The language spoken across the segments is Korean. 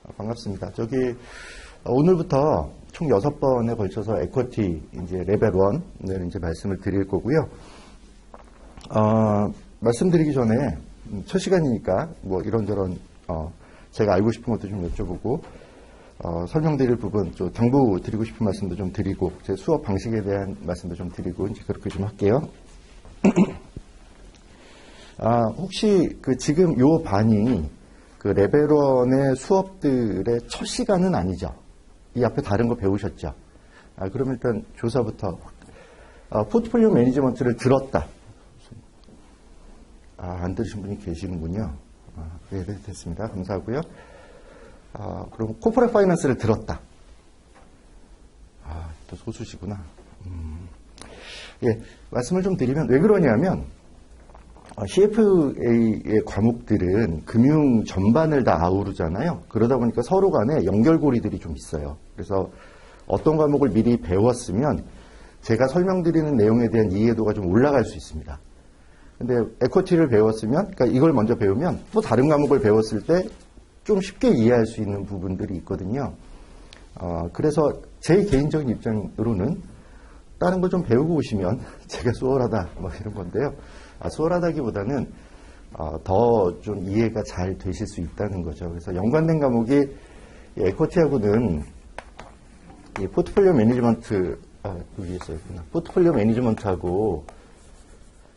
반갑습니다. 오늘부터 총 6번에 걸쳐서 에쿼티 이제 레벨 1을 이제 말씀을 드릴 거고요. 말씀드리기 전에 첫 시간이니까 뭐 이런저런 제가 알고 싶은 것도 좀 여쭤보고 설명드릴 부분, 좀 당부 드리고 싶은 말씀도 좀 드리고 제 수업 방식에 대한 말씀도 좀 드리고 이제 그렇게 좀 할게요. 혹시 지금 요 반이 레벨 1의 수업들의 첫 시간은 아니죠? 이 앞에 다른 거 배우셨죠? 그러면 일단 조사부터 포트폴리오 매니지먼트를 들었다. 안 들으신 분이 계시는군요. 네, 됐습니다. 감사하고요. 그럼 코퍼레이트 파이낸스를 들었다. 또 소수시구나. 예, 말씀을 좀 드리면 왜 그러냐면 CFA의 과목들은 금융 전반을 다 아우르잖아요. 그러다 보니까 서로 간에 연결고리들이 좀 있어요. 그래서 어떤 과목을 미리 배웠으면 제가 설명드리는 내용에 대한 이해도가 좀 올라갈 수 있습니다. 근데 에쿼티를 배웠으면, 그러니까 이걸 먼저 배우면 또 다른 과목을 배웠을 때 좀 쉽게 이해할 수 있는 부분들이 있거든요. 그래서 제 개인적인 입장으로는 다른 걸 좀 배우고 오시면 제가 수월하다 뭐 이런 건데요. 수월하다기보다는 더 좀 이해가 잘 되실 수 있다는 거죠. 그래서 연관된 과목이 에쿼티하고는 이 포트폴리오 매니지먼트, 여기 있어있구나. 포트폴리오 매니지먼트하고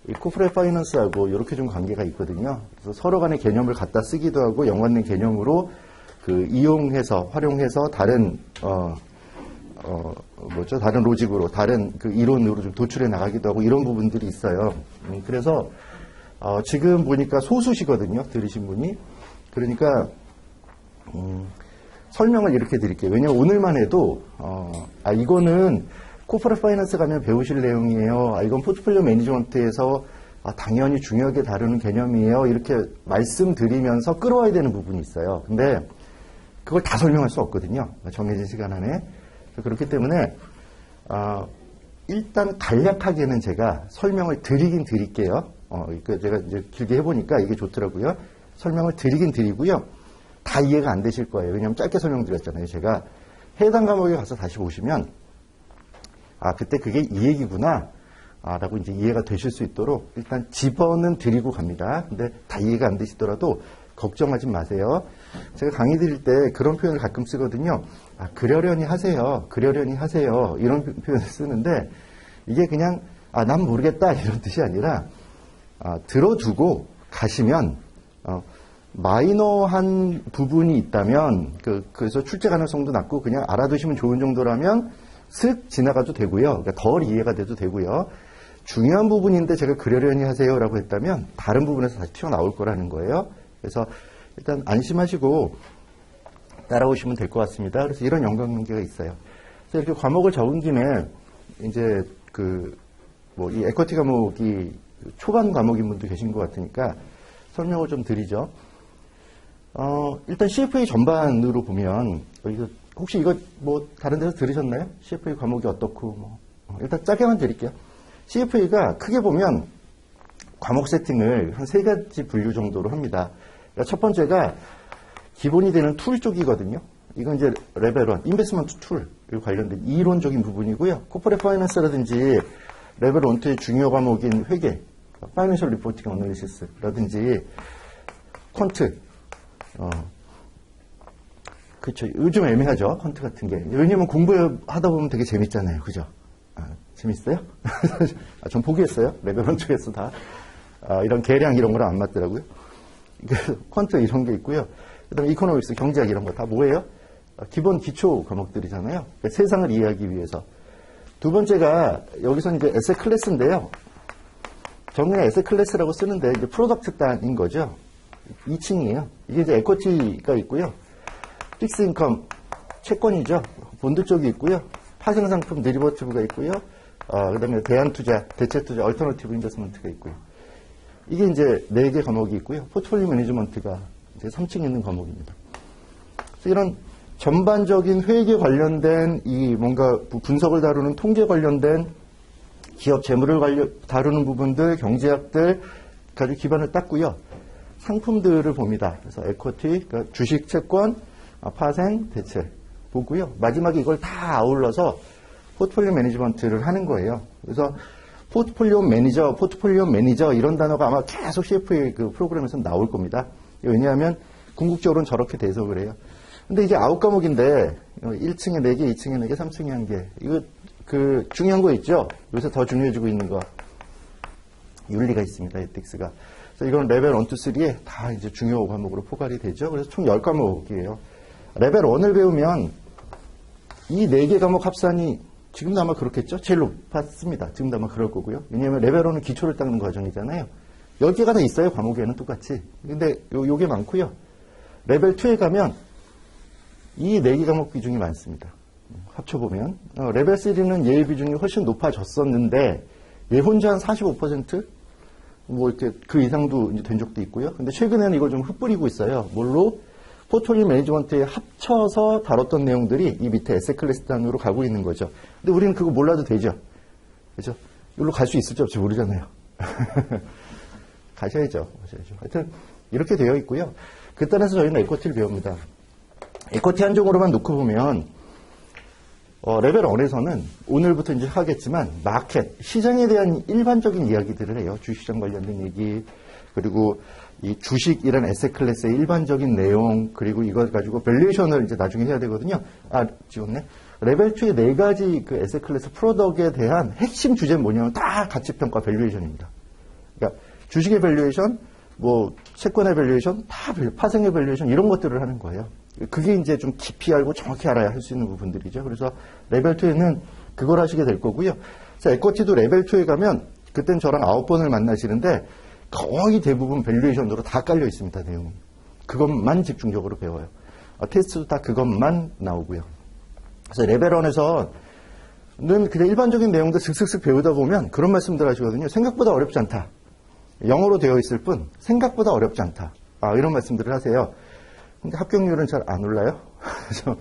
이 코퍼레이트 파이낸스하고 이렇게 좀 관계가 있거든요. 그래서 서로 간의 개념을 갖다 쓰기도 하고 연관된 개념으로 이용해서, 활용해서 다른, 다른 로직으로, 다른 이론으로 좀 도출해 나가기도 하고 이런 부분들이 있어요. 그래서, 지금 보니까 소수시거든요. 들으신 분이. 그러니까, 설명을 이렇게 드릴게요. 왜냐면 오늘만 해도, 이거는 코퍼레이트 파이낸스 가면 배우실 내용이에요. 이건 포트폴리오 매니지먼트에서 당연히 중요하게 다루는 개념이에요. 이렇게 말씀드리면서 끌어와야 되는 부분이 있어요. 근데 그걸 다 설명할 수 없거든요. 정해진 시간 안에. 그렇기 때문에 일단 간략하게는 제가 설명을 드리긴 드릴게요. 제가 이제 길게 해보니까 이게 좋더라고요. 설명을 드리긴 드리고요. 다 이해가 안 되실 거예요. 왜냐하면 짧게 설명드렸잖아요. 제가 해당 과목에 가서 다시 보시면 그때 그게 이 얘기구나 라고 이제 이해가 되실 수 있도록 일단 집어는 드리고 갑니다. 근데 다 이해가 안 되시더라도 걱정하지 마세요. 제가 강의 드릴 때 그런 표현을 가끔 쓰거든요. 그러려니 하세요. 그러려니 하세요. 이런 표현을 쓰는데 이게 그냥 난 모르겠다 이런 뜻이 아니라 들어두고 가시면 마이너한 부분이 있다면 그래서 출제 가능성도 낮고 그냥 알아두시면 좋은 정도라면 슥 지나가도 되고요. 그러니까 덜 이해가 돼도 되고요. 중요한 부분인데 제가 그러려니 하세요라고 했다면 다른 부분에서 다시 튀어나올 거라는 거예요. 그래서 일단 안심하시고 따라오시면 될 것 같습니다. 그래서 이런 연관관계가 있어요. 그래서 이렇게 과목을 적은 김에 이제 이 에쿼티 과목이 초반 과목인 분도 계신 것 같으니까 설명을 좀 드리죠. 일단 CFA 전반으로 보면 혹시 이거 다른 데서 들으셨나요? CFA 과목이 어떻고 일단 짧게만 드릴게요. CFA가 크게 보면 과목 세팅을 한 3가지 분류 정도로 합니다. 그러니까 첫 번째가 기본이 되는 툴 쪽이거든요. 이건 이제 레벨 1, 인베스트먼트 툴 관련된 이론적인 부분이고요. 코퍼레이트 파이낸스라든지 레벨 1, 2의 중요 과목인 회계, 파이낸셜 리포팅 어널리시스라든지 퀀트, 그렇죠. 요즘 애매하죠. 퀀트 같은 게. 왜냐면 공부하다 보면 되게 재밌잖아요. 그죠? 재밌어요? 전 포기했어요. 레벨 1, 2에서 다. 이런 계량 이런 거랑 안 맞더라고요. 퀀트 이런 게 있고요. 그 다음에 이코노믹스, 경제학 이런 거 다 뭐예요? 기본 기초 과목들이잖아요. 그러니까 세상을 이해하기 위해서. 두 번째가 여기서 이제 에셋 클래스인데요. 정리는 에셋 클래스라고 쓰는데 이제 프로덕트 단인 거죠. 2층이에요. 이게 이제 에쿼티가 있고요. 픽스 인컴, 채권이죠. 본드 쪽이 있고요. 파생상품 데리버티브가 있고요. 그 다음에 대안투자, 대체투자, 얼터너티브 인베스트먼트가 있고요. 이게 이제 4개 과목이 있고요. 포트폴리오 매니지먼트가 이제 3층에 있는 과목입니다. 그래서 이런 전반적인 회계 관련된 이 뭔가 분석을 다루는 통계 관련된 기업 재물을 다루는 부분들, 경제학들 가지고 기반을 닦고요. 상품들을 봅니다. 그래서 에쿼티, 그러니까 주식, 채권, 파생, 대체 보고요. 마지막에 이걸 다 아울러서 포트폴리오 매니지먼트를 하는 거예요. 그래서 포트폴리오 매니저 이런 단어가 아마 계속 CFA 그 프로그램에서 나올 겁니다. 왜냐하면 궁극적으로는 저렇게 돼서 그래요. 근데 이게 9과목인데 1층에 4개, 2층에 4개, 3층에 1개. 이거 그 중요한 거 있죠? 요새 더 중요해지고 있는 거. 윤리가 있습니다. 에틱스가. 그래서 이건 레벨 1, 2, 3에 다 이제 중요 과목으로 포괄이 되죠. 그래서 총 10과목이에요. 레벨 1을 배우면 이 4개 과목 합산이 지금도 아마 그렇겠죠? 제일 높았습니다. 지금도 아마 그럴 거고요. 왜냐하면 레벨 1은 기초를 닦는 과정이잖아요. 10개가 다 있어요. 과목에는 똑같이. 근데 요게 많고요. 레벨 2에 가면 이 4개 과목 비중이 많습니다. 합쳐보면. 레벨 3는 예일 비중이 훨씬 높아졌었는데 얘 혼자 한 45%? 뭐 이렇게 그 이상도 이제 된 적도 있고요. 근데 최근에는 이걸 좀 흩뿌리고 있어요. 뭘로? 포트폴리오 매니지먼트에 합쳐서 다뤘던 내용들이 이 밑에 에셋 클래스 단으로 가고 있는 거죠. 근데 우리는 그거 몰라도 되죠. 그죠? 여기로 갈 수 있을지 없을지 모르잖아요. 가셔야죠. 하여튼 이렇게 되어 있고요. 그 따라서 저희는 에쿼티를 배웁니다. 에쿼티 한 종으로만 놓고 보면 레벨 1에서는 오늘부터 이제 하겠지만 마켓, 시장에 대한 일반적인 이야기들을 해요. 주식시장 관련된 얘기, 그리고 이 주식이라는 에셋 클래스의 일반적인 내용, 그리고 이걸 가지고 밸류에이션을 이제 나중에 해야 되거든요. 지웠네. 레벨 2의 4가지 그 에셋 클래스 프로덕트에 대한 핵심 주제는 뭐냐면 다 가치평가 밸류에이션입니다. 그러니까 주식의 밸류에이션, 뭐 채권의 밸류에이션, 다 파생의 밸류에이션 이런 것들을 하는 거예요. 그게 이제 좀 깊이 알고 정확히 알아야 할 수 있는 부분들이죠. 그래서 레벨 2에는 그걸 하시게 될 거고요. 그래서 에쿼티도 레벨 2에 가면 그땐 저랑 9번을 만나시는데 거의 대부분 밸류에이션으로 다 깔려 있습니다. 내용이. 그것만 집중적으로 배워요. 테스트도 다 그것만 나오고요. 그래서 레벨 1에서는 그냥 일반적인 내용들 슥슥슥 배우다 보면 그런 말씀들 하시거든요. 생각보다 어렵지 않다. 영어로 되어 있을 뿐 생각보다 어렵지 않다. 이런 말씀들을 하세요. 근데 합격률은 잘 안 올라요. 그래서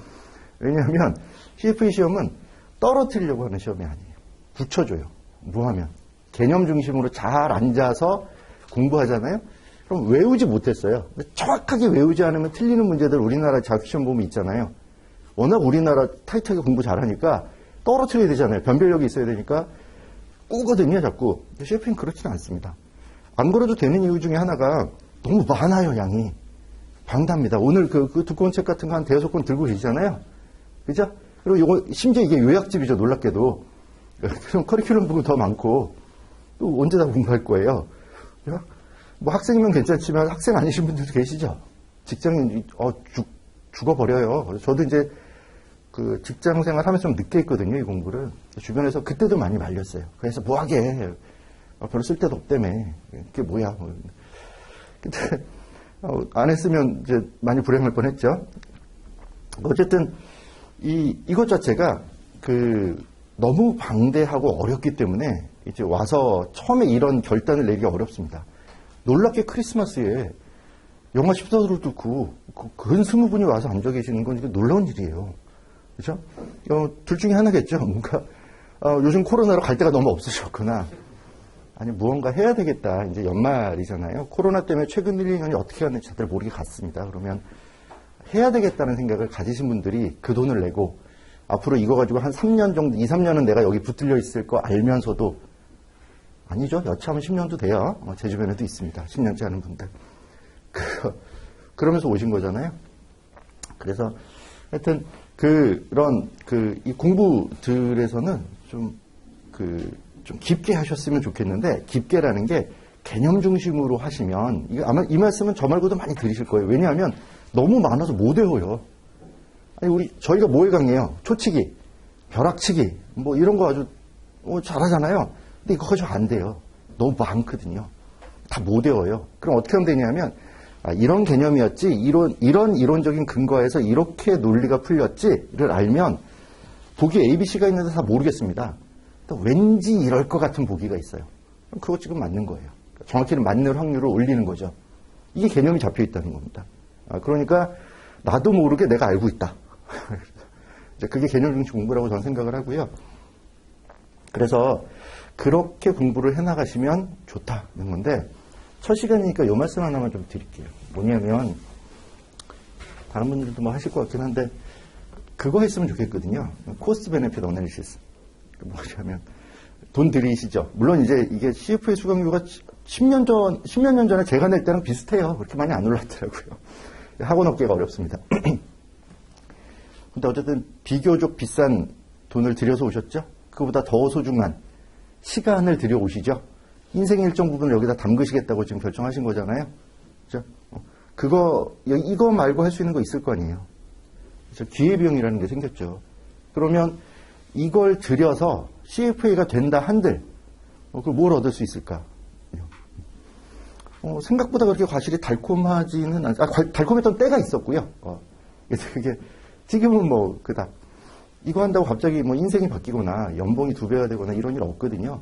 왜냐하면 CFA 시험은 떨어뜨리려고 하는 시험이 아니에요. 붙여줘요. 뭐 하면. 개념 중심으로 잘 앉아서 공부하잖아요. 그럼 외우지 못했어요. 정확하게 외우지 않으면 틀리는 문제들 우리나라 자격시험 보면 있잖아요. 워낙 우리나라 타이트하게 공부 잘하니까 떨어뜨려야 되잖아요. 변별력이 있어야 되니까 꾸거든요. 자꾸. CFA는 그렇지는 않습니다. 안 그래도 되는 이유 중에 하나가 너무 많아요. 양이. 방답니다. 오늘 그 두꺼운 책 같은 거 한 대여섯 권 들고 계시잖아요. 그죠? 그리고 이거, 심지어 이게 요약집이죠. 놀랍게도. 그럼 커리큘럼 부분 더 많고, 또 언제 다 공부할 거예요. 뭐 학생이면 괜찮지만 학생 아니신 분들도 계시죠? 직장인, 죽어버려요. 저도 이제 그 직장 생활 하면서 좀 늦게 했거든요. 이 공부를. 주변에서 그때도 많이 말렸어요. 그래서 뭐 하게. 별로 쓸데도 없다며. 그게 뭐야. 근데, 안 했으면 이제 많이 불행할 뻔 했죠. 어쨌든, 이것 자체가 너무 방대하고 어렵기 때문에 이제 와서 처음에 이런 결단을 내기가 어렵습니다. 놀랍게 크리스마스에 영화 14도를 뚫고 근 20분이 와서 앉아 계시는 건 이게 놀라운 일이에요. 그죠? 둘 중에 하나겠죠. 뭔가, 요즘 코로나로 갈 데가 너무 없으셨거나, 아니, 무언가 해야 되겠다. 이제 연말이잖아요. 코로나 때문에 최근 1, 2년이 어떻게 갔는지 다들 모르게 갔습니다. 그러면 해야 되겠다는 생각을 가지신 분들이 그 돈을 내고 앞으로 이거 가지고 한 3년 정도, 2, 3년은 내가 여기 붙들려 있을 거 알면서도 아니죠. 여차하면 10년도 돼요. 제 주변에도 있습니다. 10년째 하는 분들. 그러면서 오신 거잖아요. 그래서 하여튼 이 공부들에서는 좀 깊게 하셨으면 좋겠는데, 깊게라는 게 개념 중심으로 하시면, 이거 아마 이 말씀은 저 말고도 많이 들으실 거예요. 왜냐하면 너무 많아서 못 외워요. 아니, 저희가 뭐에 강해요? 초치기, 벼락치기, 뭐 이런 거 아주 잘하잖아요. 근데 이거 가지고 안 돼요. 너무 많거든요. 다 못 외워요. 그럼 어떻게 하면 되냐면, 이런 개념이었지, 이런 이론적인 근거에서 이렇게 논리가 풀렸지를 알면, 보기 ABC가 있는데 다 모르겠습니다. 또 왠지 이럴 것 같은 보기가 있어요. 그럼 그거 지금 맞는 거예요. 정확히는 맞는 확률을 올리는 거죠. 이게 개념이 잡혀 있다는 겁니다. 그러니까 나도 모르게 내가 알고 있다. 그게 개념 중심 공부라고 저는 생각을 하고요. 그래서 그렇게 공부를 해나가시면 좋다는 건데, 첫 시간이니까 이 말씀 하나만 좀 드릴게요. 뭐냐면 다른 분들도 뭐 하실 것 같긴 한데, 그거 했으면 좋겠거든요. 코스트 베네핏 어널리시스. 뭐냐면, 돈 들이시죠. 물론 이제 이게 CFA 수강료가 10몇 년 전에 제가 낼 때랑 비슷해요. 그렇게 많이 안 올랐더라고요. 학원 업계가 어렵습니다. 근데 어쨌든 비교적 비싼 돈을 들여서 오셨죠? 그보다 더 소중한 시간을 들여오시죠? 인생의 일정 부분을 여기다 담그시겠다고 지금 결정하신 거잖아요. 그죠? 이거 말고 할 수 있는 거 있을 거 아니에요. 그죠? 기회비용이라는 게 생겼죠. 그러면 이걸 들여서 CFA가 된다 한들, 그걸 뭘 얻을 수 있을까? 생각보다 그렇게 과실이 달콤하지는 달콤했던 때가 있었고요. 그래서 그게, 지금은 뭐, 그닥. 이거 한다고 갑자기 뭐 인생이 바뀌거나 연봉이 2배가 되거나 이런 일 없거든요.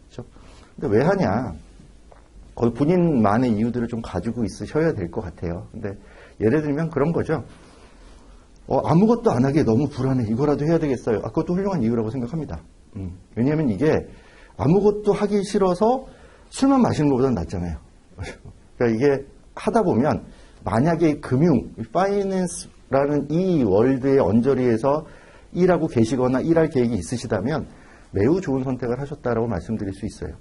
그렇죠? 근데 왜 하냐? 거의 본인만의 이유들을 좀 가지고 있으셔야 될 것 같아요. 근데 예를 들면 그런 거죠. 아무것도 안 하기에 너무 불안해. 이거라도 해야 되겠어요. 그것도 훌륭한 이유라고 생각합니다. 왜냐하면 이게 아무것도 하기 싫어서 술만 마시는 것보다는 낫잖아요. 그러니까 이게 하다 보면 만약에 파이낸스라는 이 월드의 언저리에서 일하고 계시거나 일할 계획이 있으시다면 매우 좋은 선택을 하셨다라고 말씀드릴 수 있어요.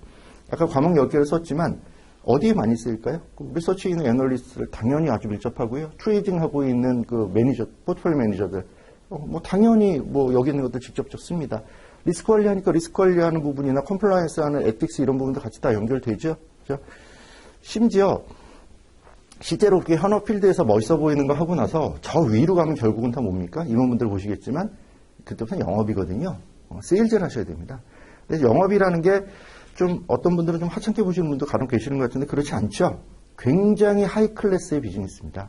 아까 과목 10개를 썼지만 어디에 많이 쓰일까요? 리서치 있는 애널리스트를 당연히 아주 밀접하고요. 트레이딩하고 있는 그 매니저, 포트폴리오 매니저들, 당연히 여기 있는 것들 직접적 씁니다. 리스크 관리하니까 리스크 관리하는 부분이나 컴플라이언스 하는 에틱스 이런 부분도 같이 다 연결되죠. 그렇죠? 심지어 실제로 그렇게 현업 필드에서 멋있어 보이는 거 하고 나서 저 위로 가면 결국은 다 뭡니까? 임원분들 보시겠지만 그때부터 영업이거든요. 세일즈를 하셔야 됩니다. 그래서 영업이라는 게 좀 어떤 분들은 좀 하찮게 보시는 분도 간혹 계시는 것 같은데 그렇지 않죠. 굉장히 하이 클래스의 비즈니스입니다.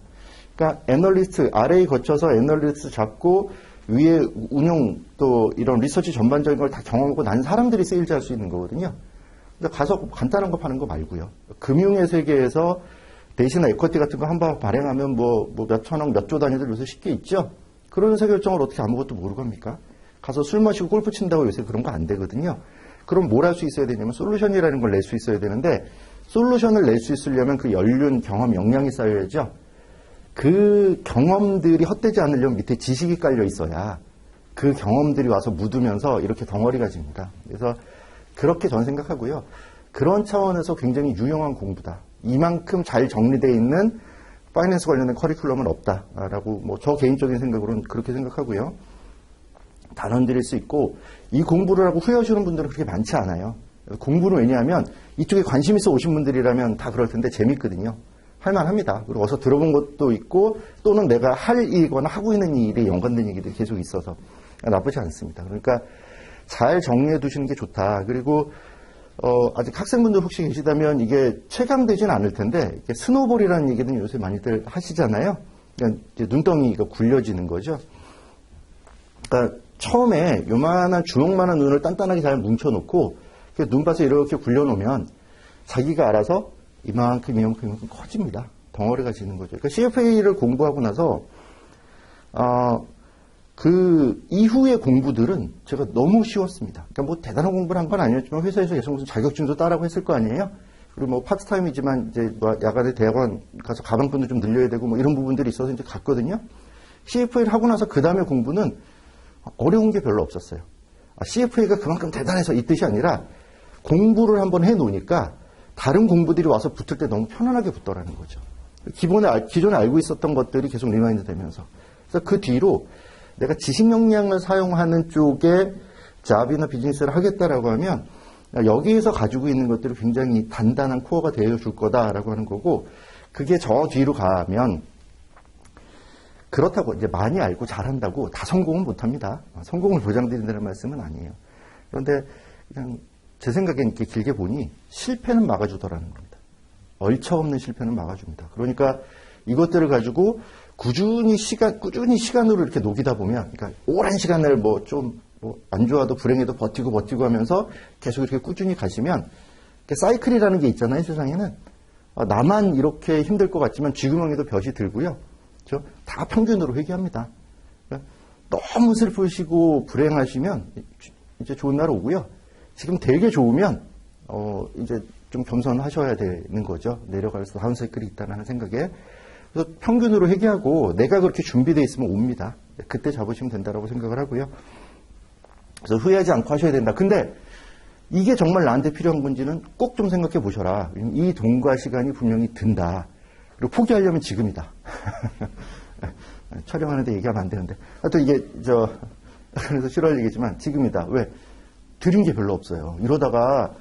그러니까 애널리스트, 아래에 거쳐서 애널리스트 잡고 위에 운용 또 이런 리서치 전반적인 걸 다 경험하고 난 사람들이 세일즈 할 수 있는 거거든요. 근데 가서 간단한 거 파는 거 말고요. 금융의 세계에서 대신 에쿼티 같은 거 한 번 발행하면 몇 천억, 몇 조 단위들 요새 쉽게 있죠. 그런 의사결정을 어떻게 아무것도 모르고 합니까? 가서 술 마시고 골프 친다고 요새 그런 거 안 되거든요. 그럼 뭘 할 수 있어야 되냐면 솔루션이라는 걸 낼 수 있어야 되는데 솔루션을 낼 수 있으려면 그 연륜, 경험, 역량이 쌓여야죠. 그 경험들이 헛되지 않으려면 밑에 지식이 깔려 있어야 그 경험들이 와서 묻으면서 이렇게 덩어리가 집니다. 그래서 그렇게 저는 생각하고요. 그런 차원에서 굉장히 유용한 공부다. 이만큼 잘 정리되어 있는 파이낸스 관련된 커리큘럼은 없다라고 저 개인적인 생각으로는 그렇게 생각하고요. 단언드릴 수 있고 이 공부를 하고 후회하시는 분들은 그렇게 많지 않아요. 공부는 왜냐하면 이쪽에 관심 있어 오신 분들이라면 다 그럴 텐데 재밌거든요. 할만합니다. 그리고 어서 들어본 것도 있고 또는 내가 할 일이거나 하고 있는 일에 연관된 얘기들이 계속 있어서 나쁘지 않습니다. 그러니까 잘 정리해 두시는 게 좋다. 그리고 아직 학생분들 혹시 계시다면 이게 체감되지는 않을 텐데 스노볼이라는 얘기는 요새 많이들 하시잖아요. 그러니까 이제 눈덩이가 굴려지는 거죠. 그러니까 처음에 요만한 주먹만한 눈을 단단하게 잘 뭉쳐놓고 눈밭에 이렇게 굴려놓으면 자기가 알아서 이만큼 커집니다. 덩어리가 지는 거죠. 그러니까 CFA를 공부하고 나서 그 이후의 공부들은 제가 너무 쉬웠습니다. 그러니까 대단한 공부를 한 건 아니었지만 회사에서 계속 무슨 자격증도 따라고 했을 거 아니에요. 그리고 파트타임이지만 이제 야간에 대학원 가서 가방끈도 좀 늘려야 되고 이런 부분들이 있어서 이제 갔거든요. CFA를 하고 나서 그 다음에 공부는 어려운 게 별로 없었어요. CFA가 그만큼 대단해서 이 뜻이 아니라 공부를 한번 해놓으니까 다른 공부들이 와서 붙을 때 너무 편안하게 붙더라는 거죠. 기존에 알고 있었던 것들이 계속 리마인드 되면서. 그래서 그 뒤로 내가 지식 역량을 사용하는 쪽에 잡이나 비즈니스를 하겠다라고 하면 여기에서 가지고 있는 것들이 굉장히 단단한 코어가 되어줄 거다라고 하는 거고 그게 저 뒤로 가면 그렇다고 이제 많이 알고 잘한다고 다 성공은 못합니다. 성공을 보장드린다는 말씀은 아니에요. 그런데 그냥 제 생각엔 이렇게 길게 보니 실패는 막아주더라는 겁니다. 얼처없는 실패는 막아줍니다. 그러니까 이것들을 가지고 꾸준히 시간으로 이렇게 녹이다 보면, 그러니까 오랜 시간을 안 좋아도 불행해도 버티고 하면서 계속 이렇게 꾸준히 가시면, 사이클이라는 게 있잖아요, 세상에는. 나만 이렇게 힘들 것 같지만 쥐구멍에도 볕이 들고요. 그렇죠? 다 평균으로 회귀합니다. 그러니까 너무 슬프시고 불행하시면 이제 좋은 날 오고요. 지금 되게 좋으면 이제 좀 겸손하셔야 되는 거죠. 내려갈 수 다운 사이클이 있다는 생각에 그래서 평균으로 회계하고 내가 그렇게 준비되어 있으면 옵니다. 그때 잡으시면 된다고 생각을 하고요. 그래서 후회하지 않고 하셔야 된다. 근데 이게 정말 나한테 필요한 건지는 꼭 좀 생각해 보셔라. 이 돈과 시간이 분명히 든다. 그리고 포기하려면 지금이다. 촬영하는데 얘기하면 안 되는데. 하여튼 이게 그래서 싫어할 얘기지만 지금이다. 왜? 드린 게 별로 없어요. 이러다가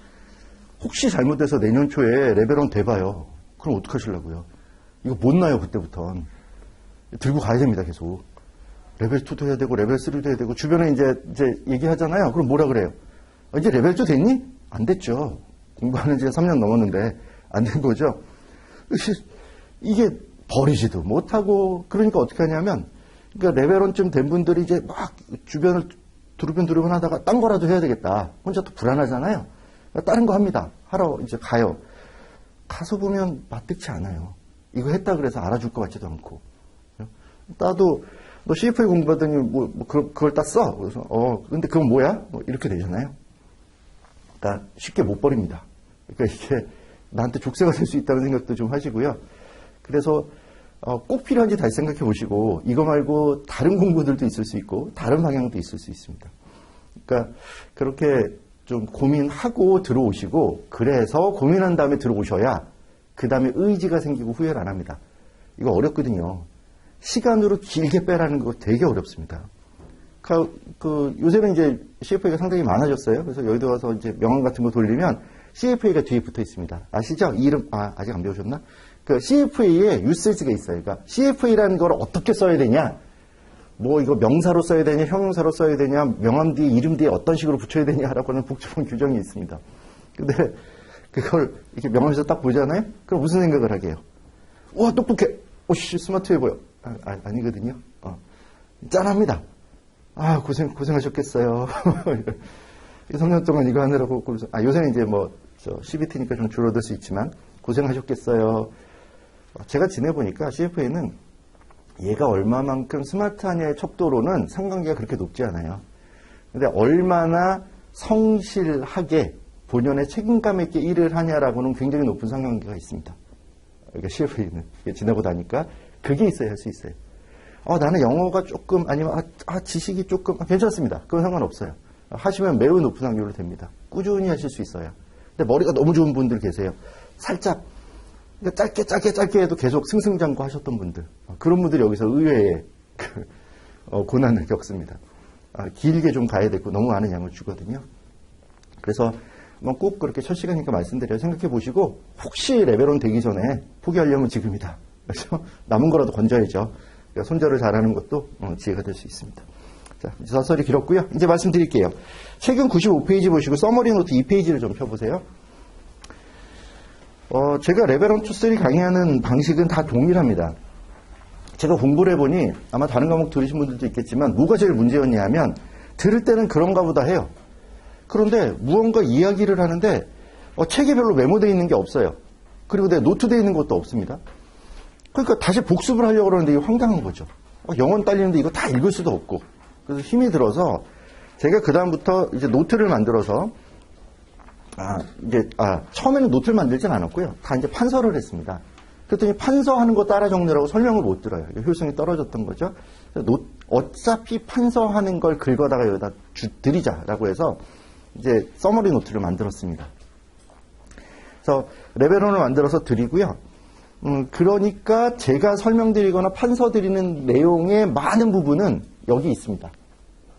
혹시 잘못돼서 내년 초에 레벨 1 돼봐요. 그럼 어떡하시려고요? 이거 못 나요, 그때부턴. 들고 가야 됩니다, 계속. 레벨 2도 해야 되고, 레벨 3도 해야 되고, 주변에 이제 얘기하잖아요. 그럼 뭐라 그래요? 이제 레벨 2 됐니? 안 됐죠. 공부하는 지가 3년 넘었는데, 안 된 거죠. 이게 버리지도 못하고, 그러니까 어떻게 하냐면, 그러니까 레벨 1쯤 된 분들이 이제 막 주변을 두루변 하다가 딴 거라도 해야 되겠다. 혼자 또 불안하잖아요. 다른 거 합니다. 하러 이제 가요. 가서 보면 마뜩치 않아요. 이거 했다 그래서 알아줄 것 같지도 않고. 따도 너 CFA 공부하더니 그걸 땄어. 그래서 근데 그건 뭐야? 이렇게 되잖아요. 그러니까 쉽게 못 버립니다. 그러니까 이게 나한테 족쇄가 될 수 있다는 생각도 좀 하시고요. 그래서 꼭 필요한지 다시 생각해 보시고 이거 말고 다른 공부들도 있을 수 있고 다른 방향도 있을 수 있습니다. 그러니까 그렇게 좀 고민하고 들어오시고 그래서 고민한 다음에 들어오셔야 그 다음에 의지가 생기고 후회를 안 합니다. 이거 어렵거든요. 시간으로 길게 빼라는 거 되게 어렵습니다. 요새는 이제 CFA가 상당히 많아졌어요. 그래서 여의도 와서 이제 명함 같은 거 돌리면 CFA가 뒤에 붙어 있습니다. 아시죠? 이 이름, 아직 안 배우셨나? 그 CFA에 유세지가 있어요. 그러니까 CFA라는 걸 어떻게 써야 되냐? 이거 명사로 써야 되냐, 형용사로 써야 되냐, 명함 뒤에, 이름 뒤에 어떤 식으로 붙여야 되냐라고 하는 복잡한 규정이 있습니다. 근데 그걸 이렇게 명함에서 딱 보잖아요? 그럼 무슨 생각을 하게요? 와, 똑똑해! 오씨, 스마트해 보여. 아니거든요. 짠합니다. 고생하셨겠어요. 3년 동안 이거 하느라고, 요새는 이제 CBT니까 좀 줄어들 수 있지만, 고생하셨겠어요. 제가 지내보니까 CFA는 얘가 얼마만큼 스마트하냐의 척도로는 상관계가 그렇게 높지 않아요. 근데 얼마나 성실하게 본연의 책임감 있게 일을 하냐라고는 굉장히 높은 상관계가 있습니다. 그러니까 CFA는 지내고 나니까 그게 있어야 할 수 있어요. 나는 영어가 조금 아니면 지식이 조금 괜찮습니다. 그건 상관없어요. 하시면 매우 높은 확률로 됩니다. 꾸준히 하실 수 있어요. 근데 머리가 너무 좋은 분들 계세요. 살짝 짧게 해도 계속 승승장구 하셨던 분들. 그런 분들이 여기서 의외의 고난을 겪습니다. 길게 좀 가야 되고 너무 많은 양을 주거든요. 그래서 꼭 그렇게 첫 시간이니까 말씀드려요. 생각해 보시고 혹시 레벨 1 되기 전에 포기하려면 지금이다. 그래서 남은 거라도 건져야죠. 그러니까 손절을 잘하는 것도 지혜가 될 수 있습니다. 자, 서설이 길었고요. 이제 말씀드릴게요. 최근 95페이지 보시고 서머리 노트 2페이지를 좀 펴보세요. 제가 레벨 1, 2, 3 강의하는 방식은 다 동일합니다. 제가 공부를 해보니 아마 다른 과목 들으신 분들도 있겠지만 뭐가 제일 문제였냐 하면 들을 때는 그런가 보다 해요. 그런데 무언가 이야기를 하는데 책에 별로 메모되어 있는 게 없어요. 그리고 내 노트되어 있는 것도 없습니다. 그러니까 다시 복습을 하려고 그러는데 이게 황당한 거죠. 영어는 딸리는데 이거 다 읽을 수도 없고. 그래서 힘이 들어서 제가 그 다음부터 이제 노트를 만들어서 처음에는 노트를 만들진 않았고요. 다 이제 판서를 했습니다. 그랬더니 판서하는 거 따라 적느라고 설명을 못 들어요. 효율성이 떨어졌던 거죠. 어차피 판서하는 걸 긁어다가 여기다 드리자라고 해서 이제 서머리 노트를 만들었습니다. 그래서 레벨 1을 만들어서 드리고요. 그러니까 제가 설명드리거나 판서드리는 내용의 많은 부분은 여기 있습니다.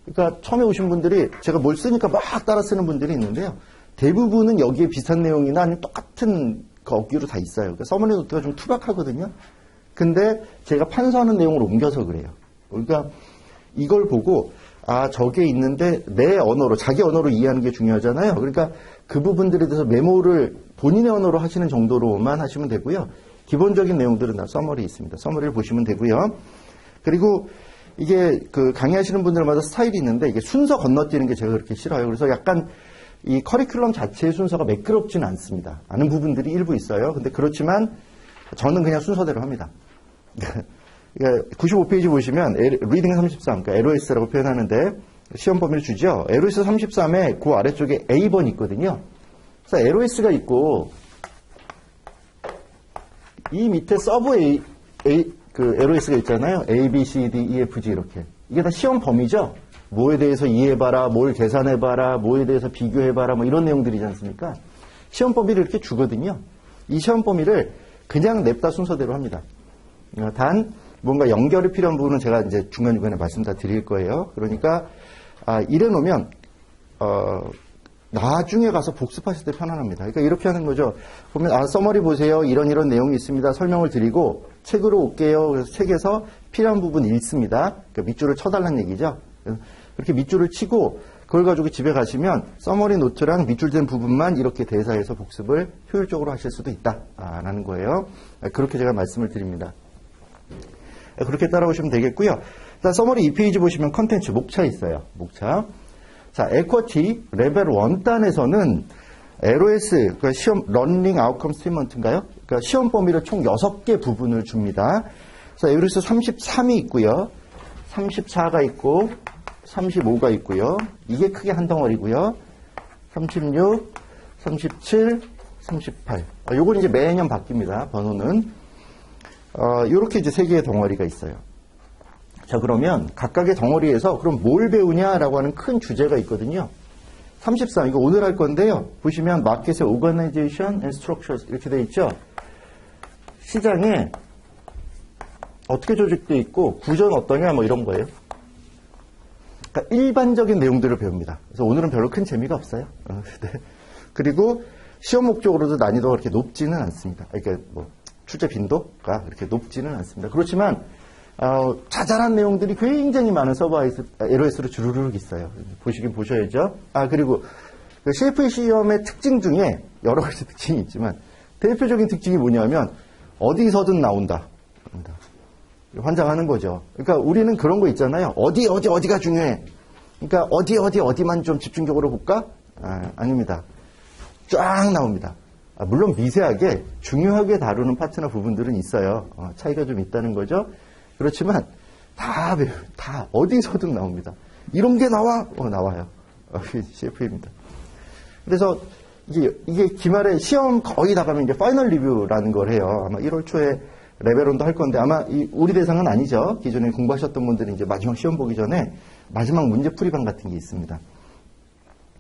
그러니까 처음에 오신 분들이 제가 뭘 쓰니까 막 따라 쓰는 분들이 있는데요. 대부분은 여기에 비슷한 내용이나 아니면 똑같은 그 어귀로 다 있어요. 그러니까 서머리 노트가 좀 투박하거든요. 근데 제가 판서하는 내용을 옮겨서 그래요. 그러니까 이걸 보고 저게 있는데 내 언어로, 자기 언어로 이해하는 게 중요하잖아요. 그러니까 그 부분들에 대해서 메모를 본인의 언어로 하시는 정도로만 하시면 되고요. 기본적인 내용들은 다 서머리 있습니다. 서머리를 보시면 되고요. 그리고 이게 강의하시는 분들마다 스타일이 있는데 이게 순서 건너뛰는 게 제가 그렇게 싫어요. 그래서 약간 이 커리큘럼 자체의 순서가 매끄럽지는 않습니다. 아는 부분들이 일부 있어요. 근데 그렇지만 저는 그냥 순서대로 합니다. 95페이지 보시면 리딩 33, 그러니까 LOS라고 표현하는데 시험 범위를 주죠. LOS 33에 그 아래쪽에 A번이 있거든요. 그래서 LOS가 있고 이 밑에 서브 LOS가 있잖아요. A, B, C, D, E, F, G 이렇게. 이게 다 시험 범위죠. 뭐에 대해서 이해해봐라, 뭘 계산해봐라, 뭐에 대해서 비교해봐라, 뭐 이런 내용들이지 않습니까? 시험 범위를 이렇게 주거든요. 이 시험 범위를 그냥 냅다 순서대로 합니다. 단 뭔가 연결이 필요한 부분은 제가 이제 중간중간에 말씀 다 드릴 거예요. 그러니까 이래 놓으면 나중에 가서 복습하실 때 편안합니다. 그러니까 이렇게 하는 거죠. 보면 서머리 보세요. 이런 내용이 있습니다. 설명을 드리고 책으로 올게요. 그래서 책에서 필요한 부분 읽습니다. 그러니까 밑줄을 쳐달라는 얘기죠. 그렇게 밑줄을 치고 그걸 가지고 집에 가시면 서머리 노트랑 밑줄된 부분만 이렇게 대사해서 복습을 효율적으로 하실 수도 있다라는 거예요. 그렇게 제가 말씀을 드립니다. 그렇게 따라오시면 되겠고요. 일단 서머리 2페이지 보시면 컨텐츠 목차 있어요. 목차. 자, 에쿼티 레벨 1단에서는 LOS, 그러니까 시험 러닝 아웃컴 스테이트먼트인가요? 그러니까 시험 범위를 총 6개 부분을 줍니다. 그래서 LOS 33이 있고요. 34가 있고 35가 있고요. 이게 크게 한 덩어리고요. 36, 37, 38. 요건 이제 매년 바뀝니다. 번호는. 요렇게 이제 3개의 덩어리가 있어요. 자, 그러면 각각의 덩어리에서 그럼 뭘 배우냐라고 하는 큰 주제가 있거든요. 33, 이거 오늘 할 건데요. 보시면 마켓의 Organization and Structures 이렇게 되어 있죠. 시장에 어떻게 조직되어 있고 구조는 어떠냐 뭐 이런 거예요. 그러니까 일반적인 내용들을 배웁니다. 그래서 오늘은 별로 큰 재미가 없어요. 네. 그리고 시험 목적으로도 난이도가 그렇게 높지는 않습니다. 그러니까 뭐 출제 빈도가 그렇게 높지는 않습니다. 그렇지만 자잘한 내용들이 굉장히 많은 서버 LOS로 주르륵 있어요. 보시긴 보셔야죠. 그리고 그 CFA 시험의 특징 중에 여러 가지 특징이 있지만 대표적인 특징이 뭐냐면 어디서든 나온다. 환장하는 거죠. 그러니까 우리는 그런 거 있잖아요. 어디가 중요해. 그러니까 어디만 좀 집중적으로 볼까? 아닙니다. 쫙 나옵니다. 물론 미세하게 중요하게 다루는 파트나 부분들은 있어요. 차이가 좀 있다는 거죠. 그렇지만 다 어디서든 나옵니다. 이런 게 나와요. CFA입니다. 그래서 이게 기말에 시험 거의 다 가면 이제 파이널 리뷰라는 걸 해요. 아마 1월 초에 레벨1도 할 건데 아마 우리 대상은 아니죠. 기존에 공부하셨던 분들이 이제 마지막 시험 보기 전에 마지막 문제 풀이방 같은 게 있습니다.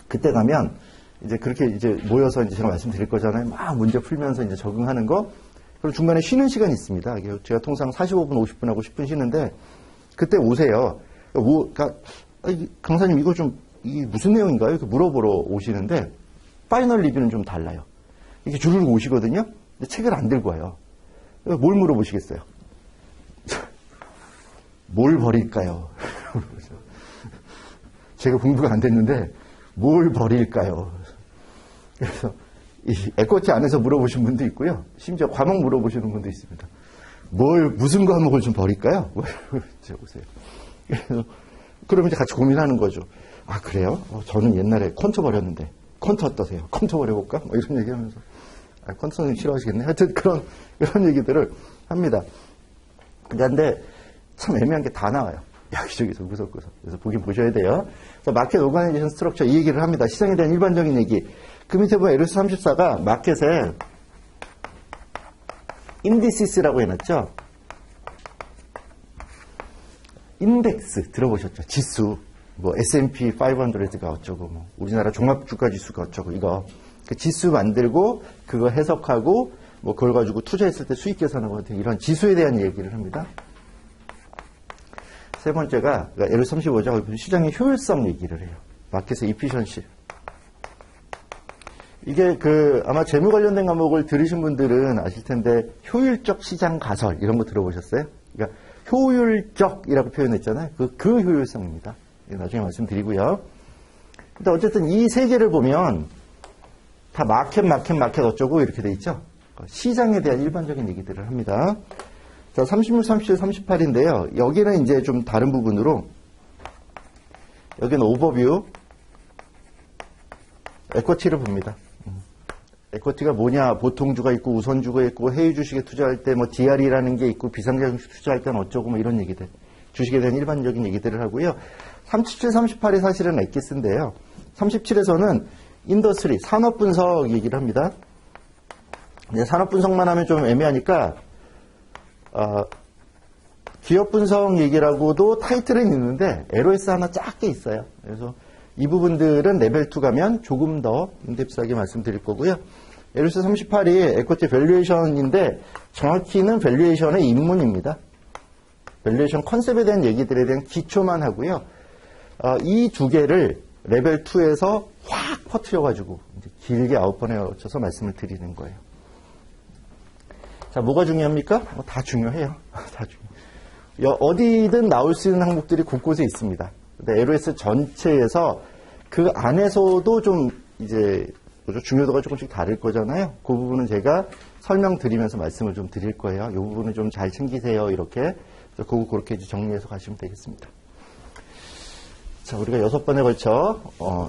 그때 가면 이제 그렇게 이제 모여서 이제 제가 말씀드릴 거잖아요. 막 문제 풀면서 이제 적응하는 거. 그리고 중간에 쉬는 시간이 있습니다. 제가 통상 45분, 50분하고 10분 쉬는데 그때 오세요. 그러니까 강사님 이게 무슨 내용인가요? 이렇게 물어보러 오시는데 파이널 리뷰는 좀 달라요. 이렇게 주르륵 오시거든요. 근데 책을 안 들고 와요. 뭘 물어보시겠어요? 뭘 버릴까요? 제가 공부가 안 됐는데 뭘 버릴까요? 그래서 이 에코티 안에서 물어보신 분도 있고요. 심지어 과목 물어보시는 분도 있습니다. 무슨 과목을 좀 버릴까요? 보세요. 그러면 이제 같이 고민하는 거죠. 그래요? 저는 옛날에 콘토 버렸는데 콘토 어떠세요? 콘토 버려볼까? 뭐 이런 얘기하면서 콘토는 싫어하시겠네. 하여튼 그런 얘기들을 합니다. 근데 참 애매한 게 다 나와요. 여기저기서 구석구석. 그래서 보긴 보셔야 돼요. 마켓 오가나이제이션 스트럭처 이 얘기를 합니다. 시장에 대한 일반적인 얘기. 그 밑에 보면 LOS 34가 마켓에 인디시스라고 해놨죠. 인덱스 들어보셨죠? 지수. 뭐 S&P 500가 어쩌고 뭐 우리나라 종합주가 지수가 어쩌고 이거. 그 지수 만들고 그거 해석하고 뭐 그걸 가지고 투자했을 때 수익 계산하고 같은 이런 지수에 대한 얘기를 합니다. 세 번째가 그러니까 LOS 35죠. 시장의 효율성 얘기를 해요. 마켓의 이피션시. 이게 아마 재무 관련된 과목을 들으신 분들은 아실 텐데 효율적 시장 가설 이런 거 들어보셨어요? 그러니까 효율적이라고 표현했잖아요. 그 효율성입니다. 나중에 말씀드리고요. 근데 어쨌든 이 세 개를 보면 다 마켓 어쩌고 이렇게 돼 있죠. 시장에 대한 일반적인 얘기들을 합니다. 자, 36, 37, 38인데요. 여기는 이제 좀 다른 부분으로 여기는 오버뷰 에쿼티를 봅니다. 에쿼티가 뭐냐? 보통주가 있고 우선주가 있고 해외 주식에 투자할 때 뭐 DR이라는 게 있고 비상장식 투자할 때는 어쩌고 뭐 이런 얘기들. 주식에 대한 일반적인 얘기들을 하고요. 37, 38이 사실은 엑기스인데요. 37에서는 인더스트리, 산업 분석 얘기를 합니다. 근데 산업 분석만 하면 좀 애매하니까 기업 분석 얘기라고도 타이틀은 있는데 LOS 하나 작게 있어요. 그래서 이 부분들은 레벨 2 가면 조금 더 인덱스하게 말씀드릴 거고요. LOS 38이 에코티 밸류에이션인데 정확히는 밸류에이션의 입문입니다. 밸류에이션 컨셉에 대한 얘기들에 대한 기초만 하고요. 이 두 개를 레벨 2에서 확 퍼뜨려가지고 길게 9번에 걸쳐서 말씀을 드리는 거예요. 자, 뭐가 중요합니까? 다 중요해요. 다 중요해요. 어디든 나올 수 있는 항목들이 곳곳에 있습니다. 근데 LOS 전체에서 그 안에서도 좀 이제 중요도가 조금씩 다를 거잖아요. 그 부분은 제가 설명드리면서 말씀을 좀 드릴 거예요. 이 부분은 좀 잘 챙기세요. 이렇게. 그렇게 이제 정리해서 가시면 되겠습니다. 자, 우리가 6번에 걸쳐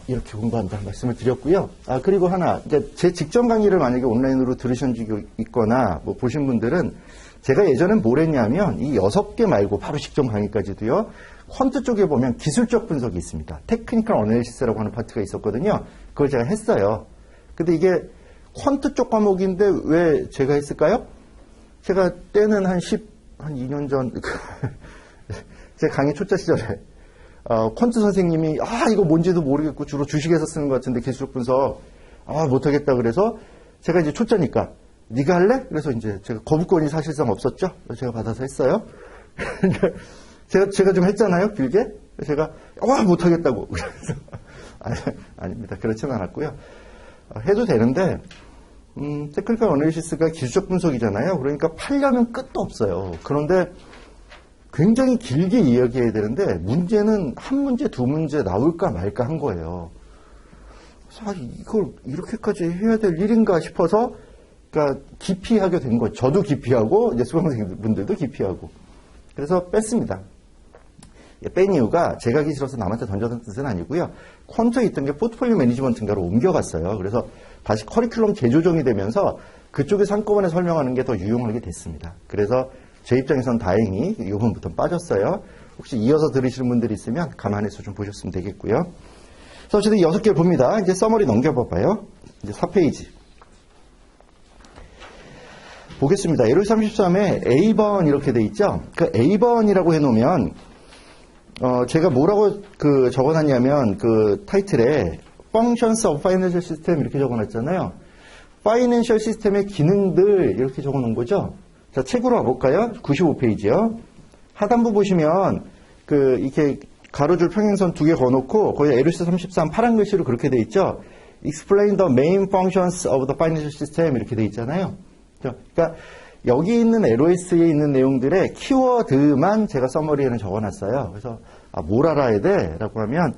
이렇게 공부한다 말씀을 드렸고요. 그리고 하나, 그러니까 제 직전 강의를 만약에 온라인으로 들으신 적이 있거나 뭐 보신 분들은 제가 예전엔 뭘 했냐면 이 6개 말고 바로 직전 강의까지도요. 퀀트 쪽에 보면 기술적 분석이 있습니다. 테크니컬 어널리시스라고 하는 파트가 있었거든요. 그걸 제가 했어요. 근데 이게 퀀트 쪽 과목인데 왜 제가 했을까요? 제가 때는 한 2년 전 제 강의 초짜 시절에 퀀트 선생님이 이거 뭔지도 모르겠고 주로 주식에서 쓰는 것 같은데 기술적 분석 못하겠다 그래서 제가 이제 초짜니까 네가 할래? 그래서 이제 제가 거부권이 사실상 없었죠. 그래서 제가 받아서 했어요. 제가 좀 했잖아요, 길게. 제가 못하겠다고. 그래서 아닙니다. 그렇지는 않았고요. 해도 되는데 테크니컬 어널리시스가 기술적 분석이잖아요. 그러니까 팔려면 끝도 없어요. 그런데 굉장히 길게 이야기해야 되는데 문제는 한 문제, 두 문제 나올까 말까 한 거예요. 그래서 이걸 이렇게까지 해야 될 일인가 싶어서 그러니까 기피하게 된 거죠. 저도 기피하고 이제 수강생분들도 기피하고. 그래서 뺐습니다. 뺀 이유가 제가 하기 싫어서 남한테 던져둔 뜻은 아니고요. 퀀트에 있던 게 포트폴리오 매니지먼트인가로 옮겨갔어요. 그래서 다시 커리큘럼 재조정이 되면서 그쪽에서 한꺼번에 설명하는 게 더 유용하게 됐습니다. 그래서 제 입장에서는 다행히 이 부분부터 빠졌어요. 혹시 이어서 들으시는 분들이 있으면 감안해서 좀 보셨으면 되겠고요. 그래서 어쨌든 6개 봅니다. 이제 서머리 넘겨봐봐요. 이제 4페이지. 보겠습니다. LOS 33에 A번 이렇게 돼 있죠. 그 A번이라고 해놓으면 제가 뭐라고 적어놨냐면 그 타이틀에 Functions of Financial System 이렇게 적어놨잖아요. 파이낸셜 시스템의 기능들 이렇게 적어놓은 거죠. 자, 책으로 와볼까요? 95페이지요. 하단부 보시면 이렇게 가로줄 평행선 2개 거놓고 거기 LOS 33 파란 글씨로 그렇게 돼 있죠. Explain the main functions of the financial system 이렇게 돼 있잖아요. 그러니까 여기 있는 LOS에 있는 내용들의 키워드만 제가 서머리에는 적어놨어요. 그래서 뭘 알아야 돼? 라고 하면